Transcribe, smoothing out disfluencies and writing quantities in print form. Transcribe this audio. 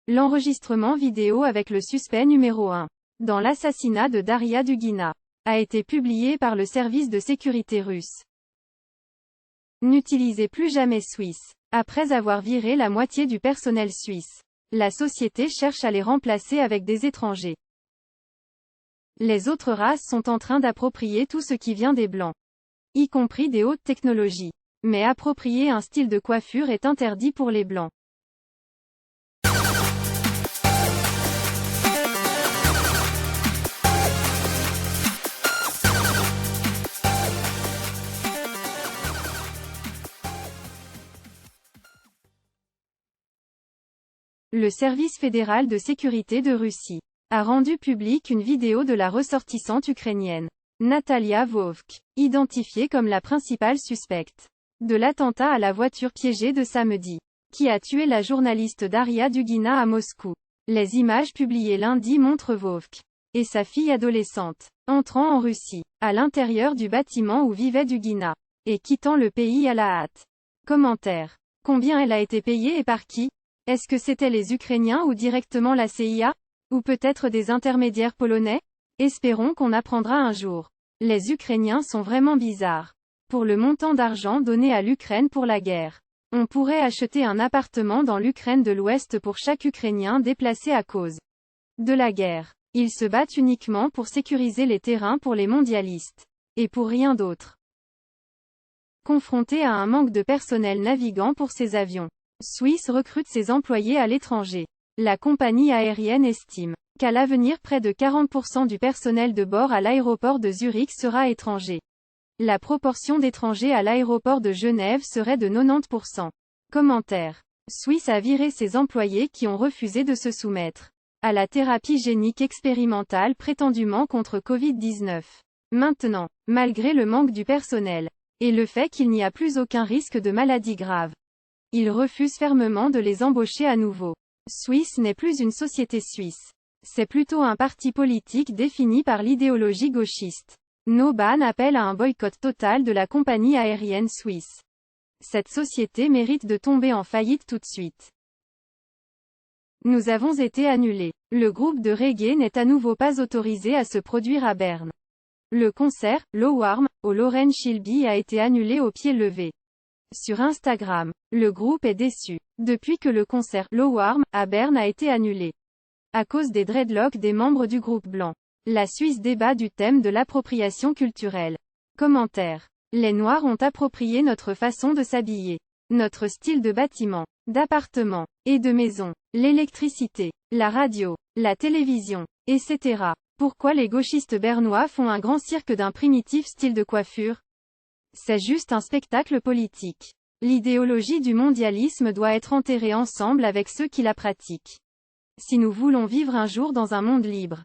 L'enregistrement vidéo avec le suspect numéro 1 dans l'assassinat de Daria Dugina a été publié par le service de sécurité russe. N'utilisez plus jamais Swiss. Après avoir viré la moitié du personnel suisse, la société cherche à les remplacer avec des étrangers. Les autres races sont en train d'approprier tout ce qui vient des Blancs, y compris des hautes technologies. Mais approprier un style de coiffure est interdit pour les Blancs. Le service fédéral de sécurité de Russie a rendu publique une vidéo de la ressortissante ukrainienne Natalia Vovk, identifiée comme la principale suspecte de l'attentat à la voiture piégée de samedi, qui a tué la journaliste Daria Dugina à Moscou. Les images publiées lundi montrent Vovk et sa fille adolescente entrant en Russie, à l'intérieur du bâtiment où vivait Dugina, et quittant le pays à la hâte. Commentaire. Combien elle a été payée et par qui? Est-ce que c'était les Ukrainiens ou directement la CIA? Ou peut-être des intermédiaires polonais? Espérons qu'on apprendra un jour. Les Ukrainiens sont vraiment bizarres. Pour le montant d'argent donné à l'Ukraine pour la guerre, on pourrait acheter un appartement dans l'Ukraine de l'Ouest pour chaque Ukrainien déplacé à cause de la guerre. Ils se battent uniquement pour sécuriser les terrains pour les mondialistes. Et pour rien d'autre. Confronté à un manque de personnel navigant pour ses avions, Swiss recrute ses employés à l'étranger. La compagnie aérienne estime qu'à l'avenir près de 40% du personnel de bord à l'aéroport de Zurich sera étranger. La proportion d'étrangers à l'aéroport de Genève serait de 90%. Commentaire. Swiss a viré ses employés qui ont refusé de se soumettre à la thérapie génique expérimentale prétendument contre Covid-19. Maintenant, malgré le manque du personnel, et le fait qu'il n'y a plus aucun risque de maladie grave, ils refusent fermement de les embaucher à nouveau. Swiss n'est plus une société suisse. C'est plutôt un parti politique défini par l'idéologie gauchiste. Noban appelle à un boycott total de la compagnie aérienne suisse. Cette société mérite de tomber en faillite tout de suite. Nous avons été annulés. Le groupe de reggae n'est à nouveau pas autorisé à se produire à Berne. Le concert, Lowarm, au Lorraine Shilby a été annulé au pied levé. Sur Instagram, le groupe est déçu. Depuis que le concert, Lowarm, à Berne a été annulé. À cause des dreadlocks des membres du groupe blanc. La Suisse débat du thème de l'appropriation culturelle. Commentaire. Les Noirs ont approprié notre façon de s'habiller. Notre style de bâtiment, d'appartement, et de maison. L'électricité, la radio, la télévision, etc. Pourquoi les gauchistes bernois font un grand cirque d'un primitif style de coiffure? C'est juste un spectacle politique. L'idéologie du mondialisme doit être enterrée ensemble avec ceux qui la pratiquent. Si nous voulons vivre un jour dans un monde libre,